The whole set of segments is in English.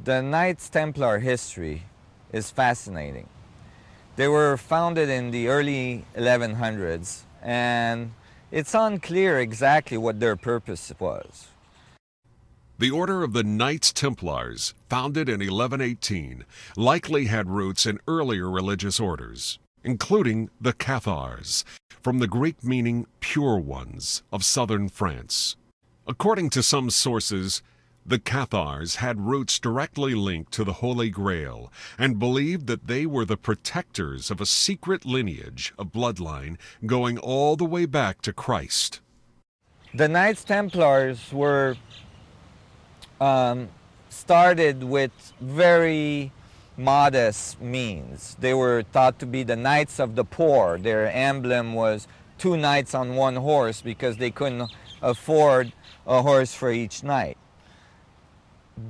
The Knights Templar history is fascinating. They were founded in the early 1100s, and it's unclear exactly what their purpose was. The Order of the Knights Templars, founded in 1118, likely had roots in earlier religious orders, including the Cathars, from the Greek meaning pure ones, of southern France. According to some sources, the Cathars had roots directly linked to the Holy Grail and believed that they were the protectors of a secret lineage of bloodline going all the way back to Christ. The Knights Templars were started with very modest means. They were thought to be the Knights of the Poor. Their emblem was two knights on one horse because they couldn't afford a horse for each knight.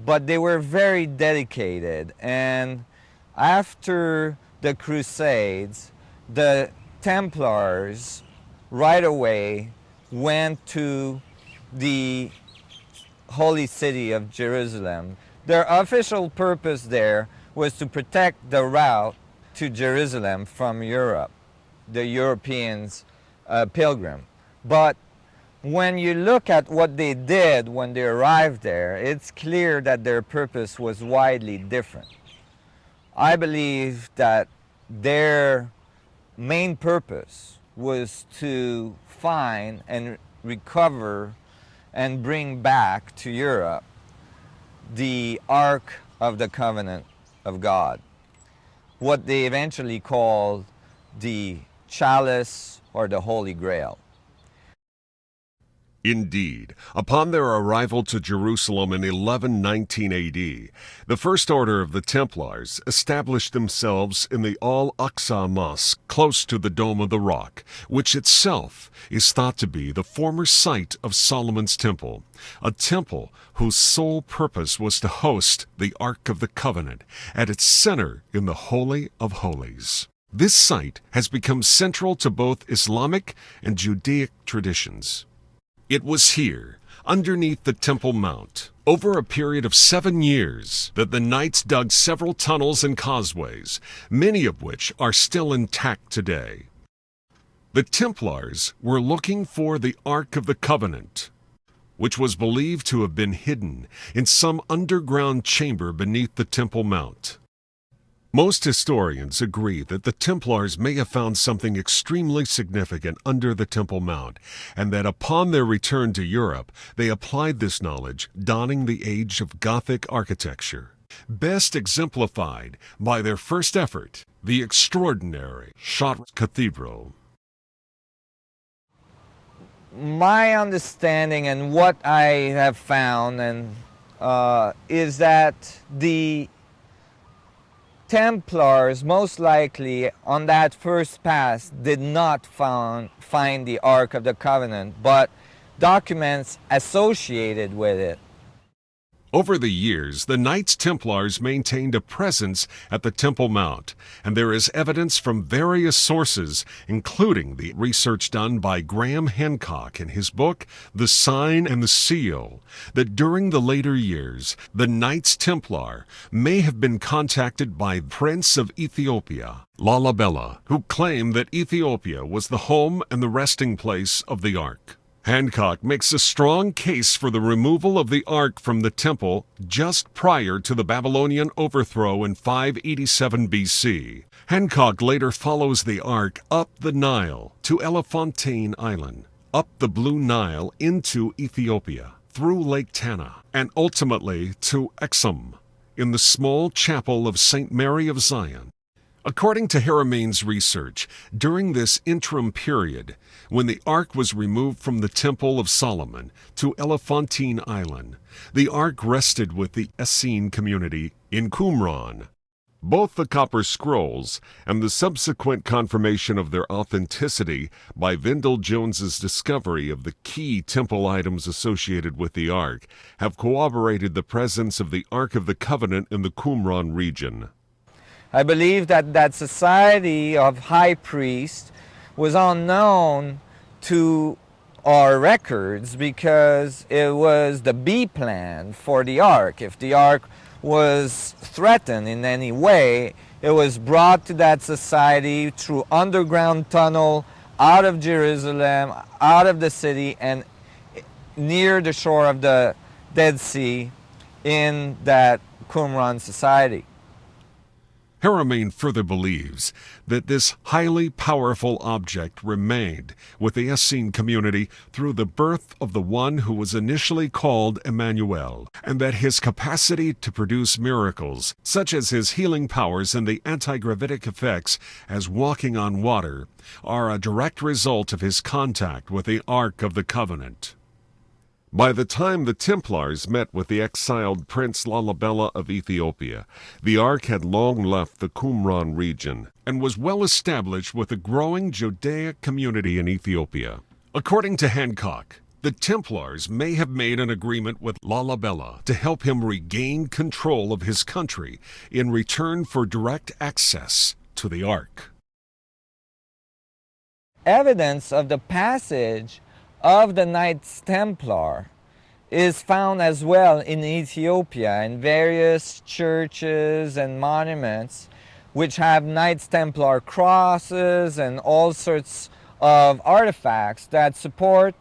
But they were very dedicated, and after the Crusades, the Templars right away went to the holy city of Jerusalem. Their official purpose there was to protect the route to Jerusalem from Europe, the Europeans' pilgrim. But when you look at what they did when they arrived there, it's clear that their purpose was widely different. I believe that their main purpose was to find and recover and bring back to Europe the Ark of the Covenant of God, what they eventually called the Chalice or the Holy Grail. Indeed, upon their arrival to Jerusalem in 1119 AD, the First Order of the Templars established themselves in the Al-Aqsa Mosque close to the Dome of the Rock, which itself is thought to be the former site of Solomon's Temple, a temple whose sole purpose was to host the Ark of the Covenant at its center in the Holy of Holies. This site has become central to both Islamic and Judaic traditions. It was here, underneath the Temple Mount, over a period of 7 years, that the Knights dug several tunnels and causeways, many of which are still intact today. The Templars were looking for the Ark of the Covenant, which was believed to have been hidden in some underground chamber beneath the Temple Mount. Most historians agree that the Templars may have found something extremely significant under the Temple Mount, and that upon their return to Europe, they applied this knowledge, donning the age of Gothic architecture, best exemplified by their first effort, the extraordinary Chartres Cathedral. My understanding and what I have found is that the Templars most likely on that first pass did not find the Ark of the Covenant, but documents associated with it. Over the years, the Knights Templars maintained a presence at the Temple Mount, and there is evidence from various sources, including the research done by Graham Hancock in his book, The Sign and the Seal, that during the later years, the Knights Templar may have been contacted by Prince of Ethiopia, Lalibela, who claimed that Ethiopia was the home and the resting place of the Ark. Hancock makes a strong case for the removal of the Ark from the temple just prior to the Babylonian overthrow in 587 BC. Hancock later follows the Ark up the Nile to Elephantine Island, up the Blue Nile into Ethiopia, through Lake Tana, and ultimately to Exum, in the small chapel of St. Mary of Zion. According to Haramein's research, during this interim period, when the Ark was removed from the Temple of Solomon to Elephantine Island, the Ark rested with the Essene community in Qumran. Both the Copper Scrolls and the subsequent confirmation of their authenticity by Vendell Jones's discovery of the key temple items associated with the Ark have corroborated the presence of the Ark of the Covenant in the Qumran region. I believe that that society of high priests was unknown to our records because it was the B plan for the Ark. If the Ark was threatened in any way, it was brought to that society through underground tunnel out of Jerusalem, out of the city, and near the shore of the Dead Sea in that Qumran society. Haramein further believes that this highly powerful object remained with the Essene community through the birth of the one who was initially called Emmanuel, and that his capacity to produce miracles, such as his healing powers and the anti-gravitic effects as walking on water, are a direct result of his contact with the Ark of the Covenant. By the time the Templars met with the exiled Prince Lalibela of Ethiopia, the Ark had long left the Qumran region and was well established with a growing Judaic community in Ethiopia. According to Hancock, the Templars may have made an agreement with Lalibela to help him regain control of his country in return for direct access to the Ark. Evidence of the passage of the Knights Templar is found as well in Ethiopia in various churches and monuments which have Knights Templar crosses and all sorts of artifacts that support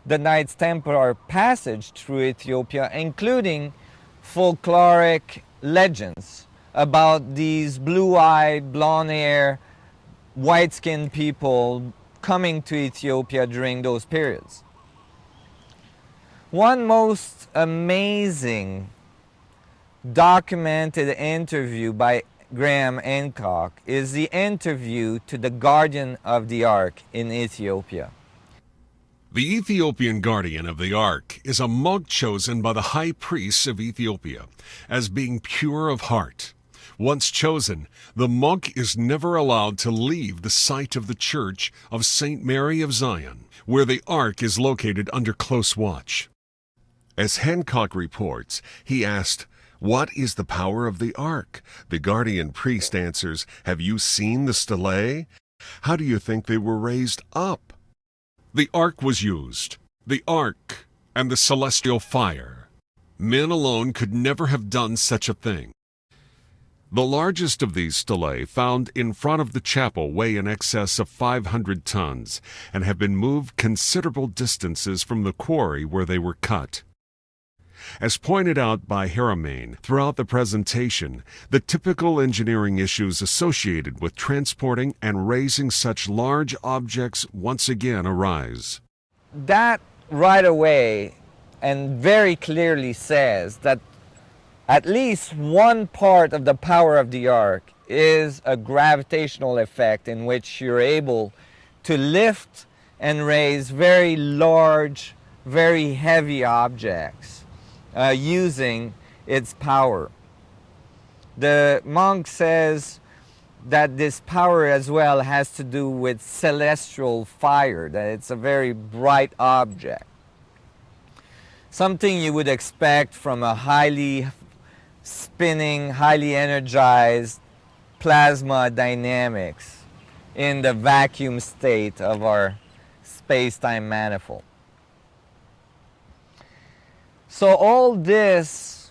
the Knights Templar passage through Ethiopia, including folkloric legends about these blue-eyed, blonde-haired, white-skinned people coming to Ethiopia during those periods. One most amazing documented interview by Graham Hancock is the interview to the guardian of the Ark in Ethiopia. The Ethiopian guardian of the Ark is a monk chosen by the high priests of Ethiopia as being pure of heart. Once chosen, the monk is never allowed to leave the site of the Church of St. Mary of Zion, where the Ark is located under close watch. As Hancock reports, he asked, "What is the power of the Ark?" The guardian priest answers, "Have you seen the stelae? How do you think they were raised up?" The Ark was used, the Ark and the celestial fire. Men alone could never have done such a thing. The largest of these stelae found in front of the chapel weigh in excess of 500 tons and have been moved considerable distances from the quarry where they were cut. As pointed out by Haramein throughout the presentation, the typical engineering issues associated with transporting and raising such large objects once again arise. That right away and very clearly says that at least one part of the power of the Ark is a gravitational effect in which you're able to lift and raise very large, very heavy objects using its power. The monk says that this power as well has to do with celestial fire, that it's a very bright object. Something you would expect from a highly spinning, highly energized plasma dynamics in the vacuum state of our space-time manifold. So all this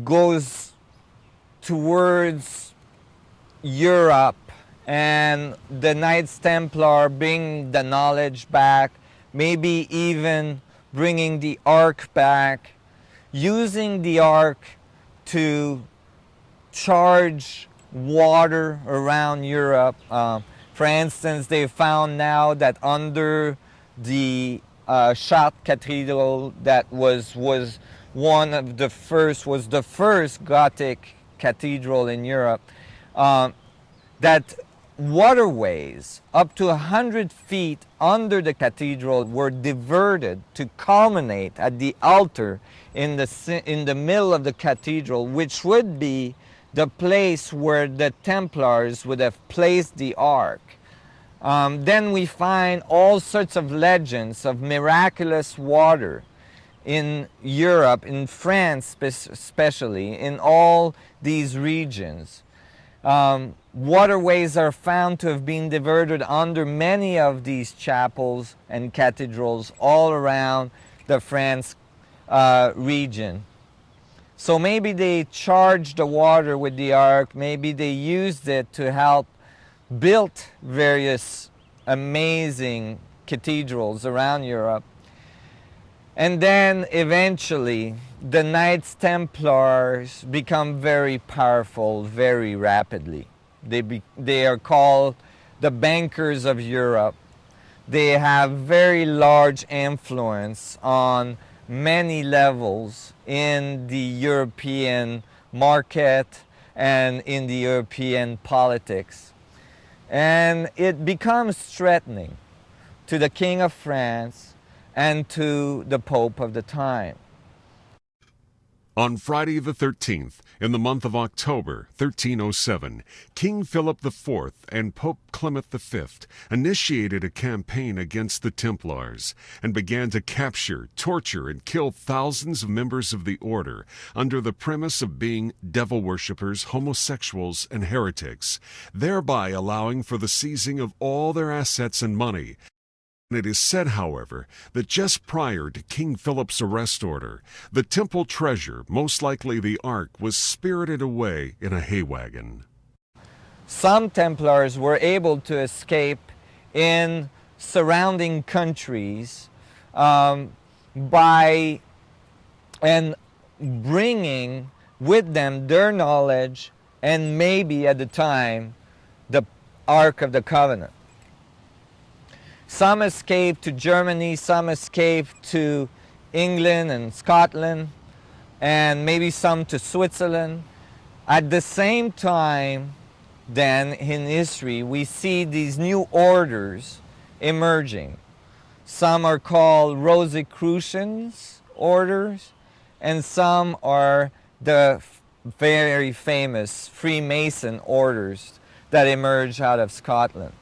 goes towards Europe and the Knights Templar bring the knowledge back, maybe even bringing the Ark back, using the Ark to charge water around Europe. For instance, they found now that under the Chartres Cathedral, that was the first Gothic cathedral in Europe, that waterways up to 100 feet under the cathedral were diverted to culminate at the altar in the middle of the cathedral, which would be the place where the Templars would have placed the Ark. Then we find all sorts of legends of miraculous water in Europe, in France especially, in all these regions. Waterways are found to have been diverted under many of these chapels and cathedrals all around the France region. So maybe they charged the water with the ark, maybe they used it to help build various amazing cathedrals around Europe. And then eventually the Knights Templars become very powerful very rapidly. They are called the bankers of Europe. They have very large influence on many levels in the European market and in the European politics. And it becomes threatening to the King of France and to the Pope of the time. On Friday the 13th, in the month of October 1307, King Philip IV and Pope Clement V initiated a campaign against the Templars and began to capture, torture, and kill thousands of members of the order under the premise of being devil worshippers, homosexuals, and heretics, thereby allowing for the seizing of all their assets and money. It is said, however, that just prior to King Philip's arrest order, the temple treasure, most likely the Ark, was spirited away in a hay wagon. Some Templars were able to escape in surrounding countries by bringing with them their knowledge and maybe at the time the Ark of the Covenant. Some escaped to Germany, some escaped to England and Scotland, and maybe some to Switzerland. At the same time, then, in history, we see these new orders emerging. Some are called Rosicrucians orders, and some are the very famous Freemason orders that emerge out of Scotland.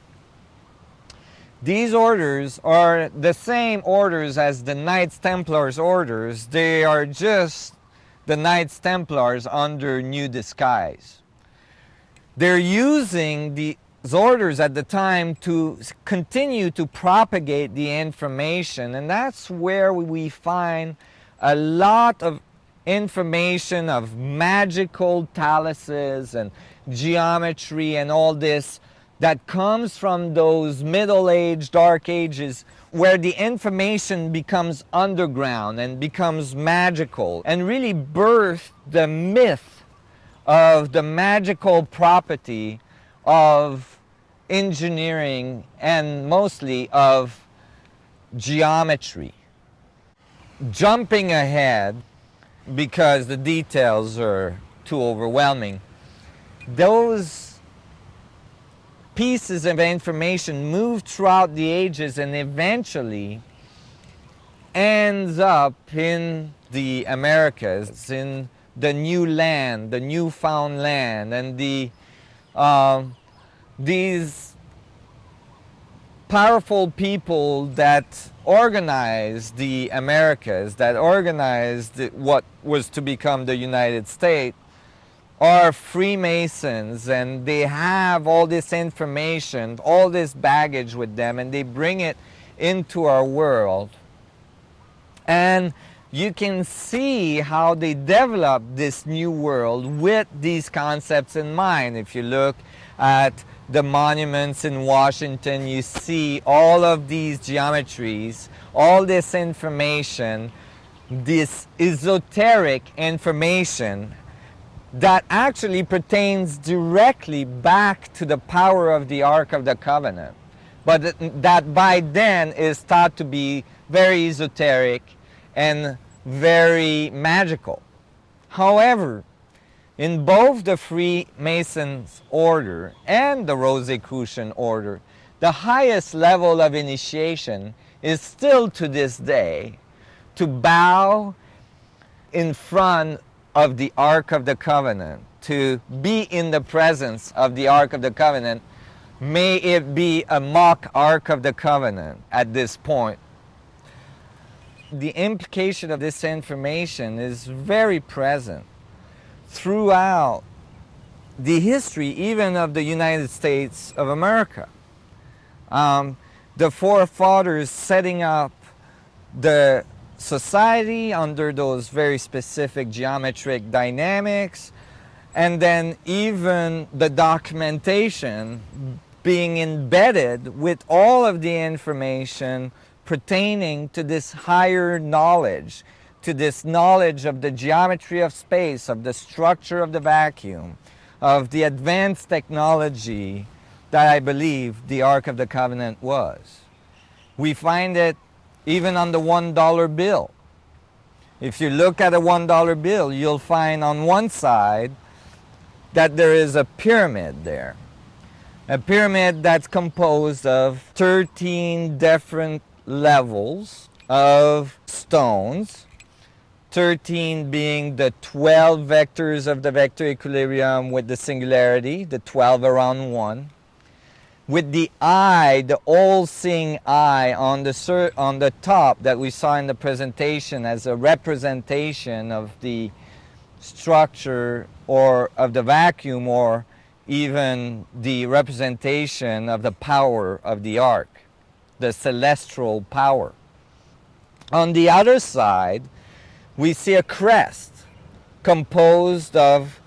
These orders are the same orders as the Knights Templars orders. They are just the Knights Templars under new disguise. They're using these orders at the time to continue to propagate the information, and that's where we find a lot of information of magical taluses and geometry and all this that comes from those Middle Age, Dark Ages, where the information becomes underground and becomes magical and really birthed the myth of the magical property of engineering and mostly of geometry. Jumping ahead, because the details are too overwhelming, those pieces of information move throughout the ages and eventually ends up in the Americas, in the new land, the newfound land, and these powerful people that organized the Americas, that organized what was to become the United States, are Freemasons, and they have all this information, all this baggage with them, and they bring it into our world. And you can see how they develop this new world with these concepts in mind. If you look at the monuments in Washington, you see all of these geometries, all this information, this esoteric information that actually pertains directly back to the power of the Ark of the Covenant, but that by then is thought to be very esoteric and very magical. However, in both the Freemasons order and the Rosicrucian order, the highest level of initiation is still to this day to bow in front of the Ark of the Covenant, to be in the presence of the Ark of the Covenant. May it be a mock Ark of the Covenant at this point. The implication of this information is very present throughout the history even of the United States of America. The forefathers setting up the society under those very specific geometric dynamics, and then even the documentation being embedded with all of the information pertaining to this higher knowledge, to this knowledge of the geometry of space, of the structure of the vacuum, of the advanced technology that I believe the Ark of the Covenant was. We find it even on the $1 bill. If you look at a $1 bill, you'll find on one side that there is a pyramid there. A pyramid that's composed of 13 different levels of stones, 13 being the 12 vectors of the vector equilibrium with the singularity, the 12 around 1, with the eye, the all-seeing eye on the top that we saw in the presentation as a representation of the structure or of the vacuum, or even the representation of the power of the ark, the celestial power. On the other side, we see a crest composed of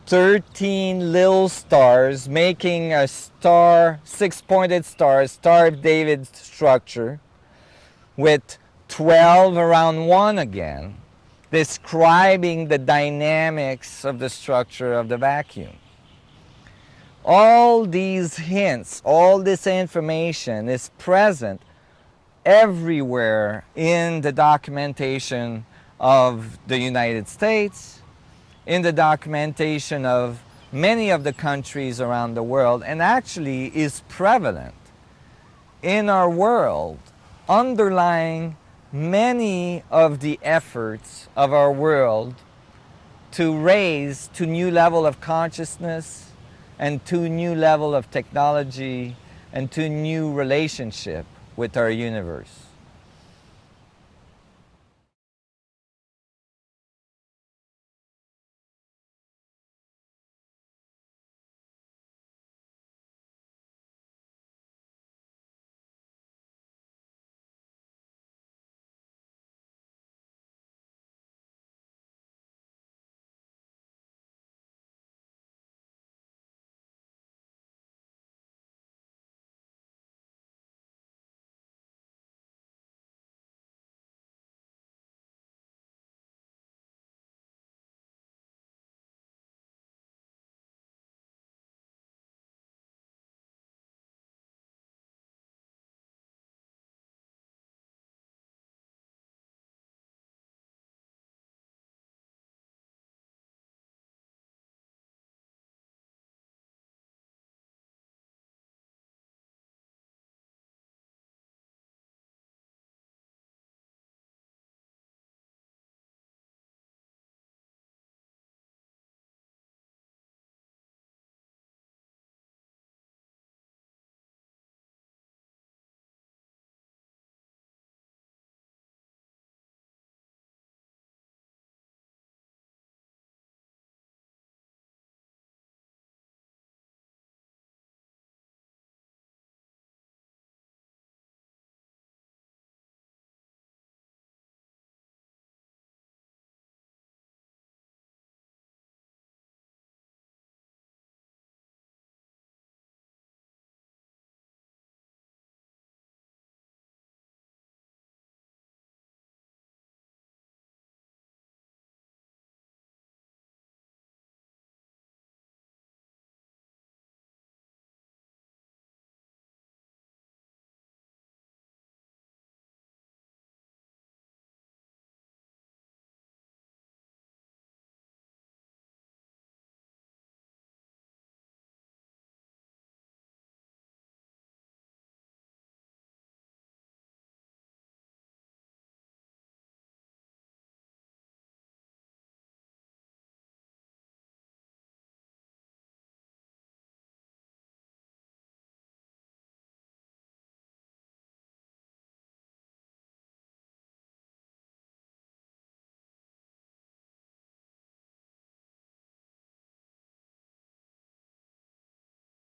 13 little stars, making a star, six-pointed star, Star of David structure, with 12 around 1 again, describing the dynamics of the structure of the vacuum. All these hints, all this information is present everywhere in the documentation of the United States, in the documentation of many of the countries around the world, and actually is prevalent in our world, underlying many of the efforts of our world to raise to new level of consciousness and to new level of technology and to new relationship with our universe.